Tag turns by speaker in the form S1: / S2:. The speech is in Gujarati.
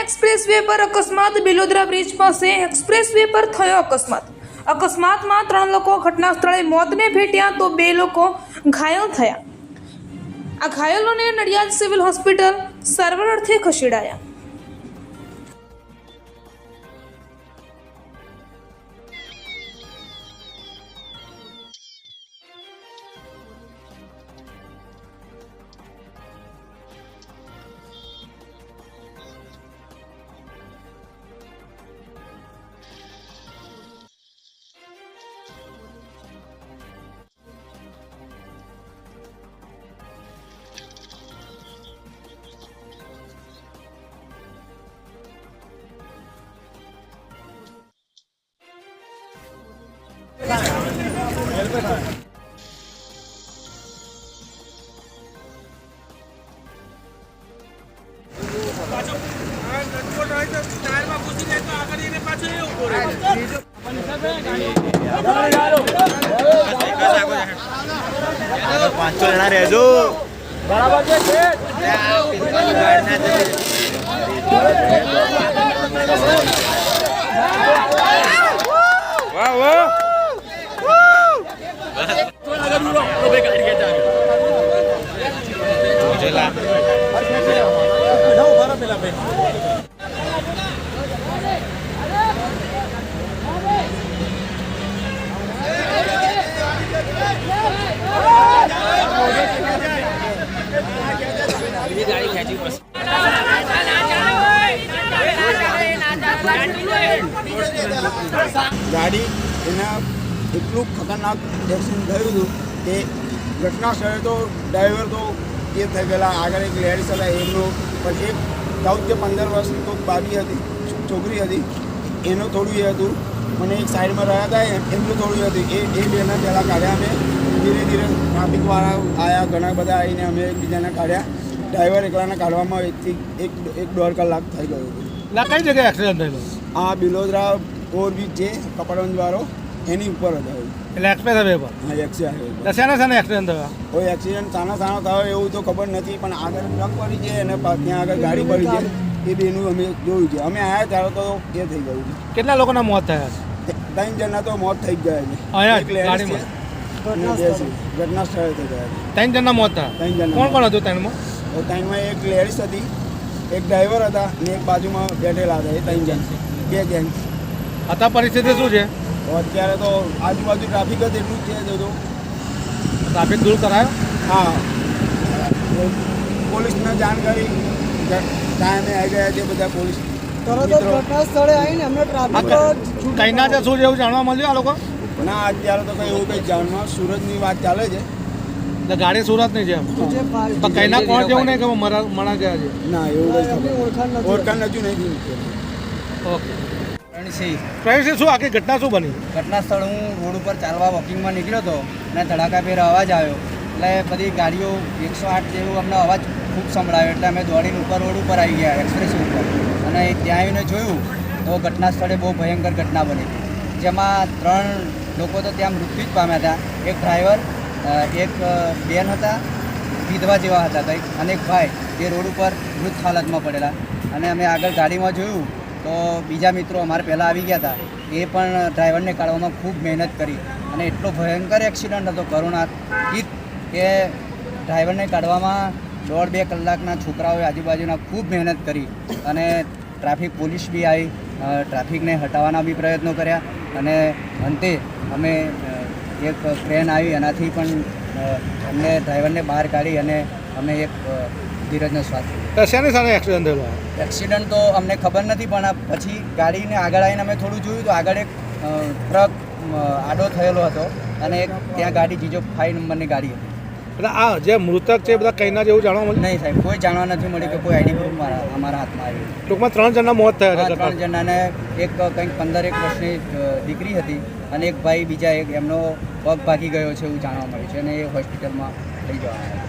S1: एक्सप्रेस वे पर अकस्मात बिलोदरा ब्रिज पास एक्सप्रेस वे पर थयो अकस्मात में 3 लोग घटना स्थले मौत ने भेट्या तो 2 लोग घायल थया। आ घायलों ने नडियाद सिविल होस्पिटल सारवार अर्थे खसेड़ाया।
S2: પાંચસો જણા રહેજો બરાબર છે વાહ વાહ
S3: ગાડી એના એટલું ખતરનાક એક્સિડન્ટ થયું હતું કે ઘટના સ્થળે તો ડ્રાઈવર તો એ થઈ ગયેલા, આગળ એક લેડીઝ હતા એમનો, પછી એક 14 કે 15 વર્ષની તો બાબી હતી, છોકરી હતી, એનું થોડું એ હતું, મને એક સાઈડમાં રહ્યા હતા એમનું થોડું હતું, એ બેના પહેલાં કાઢ્યા અમે, ધીરે ધીરે ટ્રાફિકવાળા આવ્યા, ઘણા બધા આવીને અમે એકબીજાને કાઢ્યા, ડ્રાઈવર એકલાને કાઢવામાં એક 1.5 કલાક થઈ ગયો હતું।
S4: કઈ જગ્યાએ એક્સિડન્ટ થયેલો?
S3: આ બિલોદરા ઓવરબ્રિજ છે કપડવંજવાળો, એની ઉપર હતો।
S4: એટલે એક્સપ્રેસ હાઈવે પર?
S3: હા, એક્સિડન્ટ
S4: શાને એક્સિડન્ટ થયો?
S3: કોઈ એક્સિડન્ટ સાનો થયો એવું તો ખબર નથી, પણ આગળ ટ્રક પડી છે અને ત્યાં આગળ ગાડી પડી છે, એ બેનું અમે જોયું છે। અમે આવ્યા ત્યારે તો એ થઈ ગયું છે।
S4: કેટલા લોકોના મોત થયા છે?
S3: 3 જણના તો મોત થઈ ગયા છે, ઘટના સ્થળે થઈ ગયા છે।
S4: 3 જણના મોત થયા?
S3: 3 જણ।
S4: કોણ કોણ હતું 3માં?
S3: 3માં એક લેડીઝ હતી, એક ડ્રાઈવર હતા ને એક બાજુમાં બેઠેલા હતા, એ 3 જણ, 2 જેન્ટ્સ
S4: અત્યારે પરિસ્થિતિ શું છે?
S3: અત્યારે તો આજુબાજુ ટ્રાફિક જ એટલું જ છે।
S4: ટ્રાફિક દૂર કરાયો?
S3: હા, પોલીસને જાણ કરી, ટાઈમે આવી ગયા છે બધા પોલીસ
S5: ઘટના સ્થળે આવીને અમને ટ્રાફિક
S4: કઈના છે શું જેવું જાણવા મળ્યું આ લોકો?
S3: ના, અત્યારે તો કંઈ એવું કંઈ જાણવા, સુરતની વાત ચાલે છે।
S4: એટલે ગાડી સુરતની છે તો કઈના કોણ જેવું નહીં કે મણા ગયા છે?
S3: ના, એવું કંઈ ઓળખાણ હજુ નહીં।
S4: ઓકે, પ્રવીણસિંહ, શું આખી ઘટના શું બની?
S5: ઘટના સ્થળ હું રોડ ઉપર ચાલવા વોકિંગમાં નીકળ્યો હતો અને ધડાકાભેર અવાજ આવ્યો, એટલે બધી ગાડીઓ 108 જેવું અમને અવાજ ખૂબ સંભળાયો, એટલે અમે દોડીને ઉપર રોડ ઉપર આવી ગયા, એક્સપ્રેસ ઉપર, અને ત્યાં આવીને જોયું તો ઘટના સ્થળે બહુ ભયંકર ઘટના બની, જેમાં 3 લોકો તો ત્યાં મૃત્યુ જ પામ્યા હતા। એક ડ્રાઈવર, એક બેન હતા, વિધવા જેવા હતા કંઈક, અને એક ભાઈ એ રોડ ઉપર મૃત હાલતમાં પડેલા। અને અમે આગળ ગાડીમાં જોયું તો બીજા મિત્રો અમારે પહેલાં આવી ગયા હતા, એ પણ ડ્રાઈવરને કાઢવામાં ખૂબ મહેનત કરી, અને એટલો ભયંકર એક્સિડન્ટ હતો કરુણાતીત કે ડ્રાઈવરને કાઢવામાં 1.5-2 કલાકના છોકરાઓએ આજુબાજુના ખૂબ મહેનત કરી, અને ટ્રાફિક પોલીસ બી આવી, ટ્રાફિકને હટાવવાના બી પ્રયત્નો કર્યા, અને અંતે અમે એક ક્રેન આવી, એનાથી પણ અમને ડ્રાઈવરને બહાર કાઢી અને અમે એક ધીરજનો શ્વાસ લીધો।
S4: શેની સામે એક્સિડન્ટ થયેલો?
S5: એક્સિડન્ટ તો અમને ખબર નથી, પણ પછી ગાડીને આગળ આવીને અમે થોડું જોયું તો આગળ એક ટ્રક આડો થયેલો હતો, અને એક ત્યાં ગાડી જીજો 5 નંબરની ગાડી હતી।
S4: એટલે આ જે મૃતક છે બધા કઈના જેવું જાણવા મળ્યું?
S5: નહીં સાહેબ, કોઈ જાણવા નથી મળ્યું કે કોઈ આઈડી પ્રૂફ અમારા હાથમાં આવ્યું।
S4: ટૂંકમાં 3 જણના મોત થયા છે?
S5: 3 જણાને, એક કંઈક 15 વર્ષની દીકરી હતી, અને એક ભાઈ બીજા એક એમનો પગ ભાગી ગયો છે એવું જાણવા મળ્યું છે, અને એ હોસ્પિટલમાં લઈ જવાના।